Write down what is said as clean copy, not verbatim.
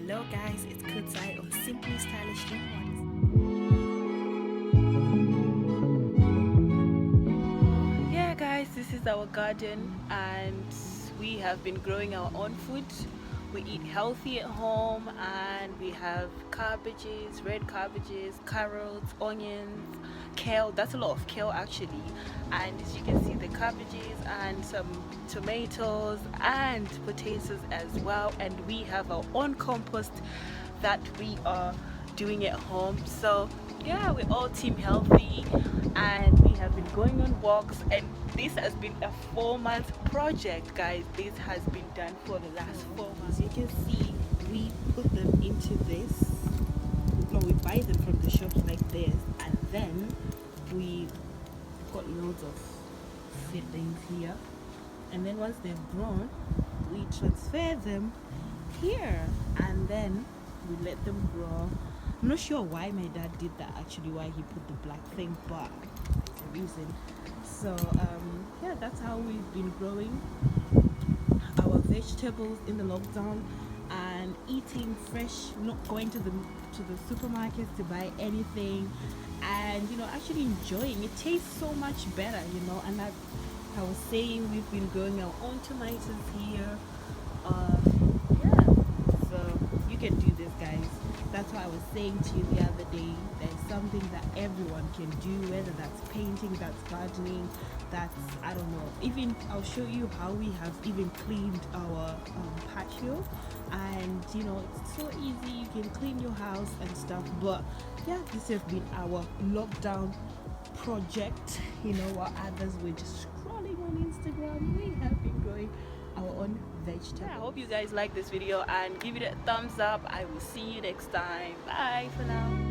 Hello guys, it's Kudzai or Simply Stylishly Ones. Yeah guys, this is our garden and we have been growing our own food. We eat healthy at home and we have cabbages, red cabbages, carrots, onions, kale. That's a lot of kale actually. And as you can see, the cabbages and some tomatoes and potatoes as well. And we have our own compost that we are doing at home. So yeah, we're all team healthy and we have been going on walks, and this has been a 4-month project guys. This has been done for the last 4 months. You can see we put them into this, no, we buy them from the shops like this, and then we got loads of seedlings here, and then once they've grown we transfer them here and then we let them grow. I'm not sure why my dad did that actually, why he put the black thing, but it's a reason. So yeah, that's how we've been growing our vegetables in the lockdown and eating fresh, not going to the supermarkets to buy anything, and actually enjoying it. Tastes so much better, and like I was saying, we've been growing our own tomatoes here. Yeah, so you can do this guys. That's why I was saying to you the other day, there's something that everyone can do, whether that's painting, that's gardening, that's, I don't know, even I'll show you how we have even cleaned our patio, and it's so easy. You can clean your house and stuff. But yeah, this has been our lockdown project, while others were just scrolling on Instagram. We have been growing our own vegetables. Yeah, I hope you guys like this video and give it a thumbs up. I will see you next time. Bye for now.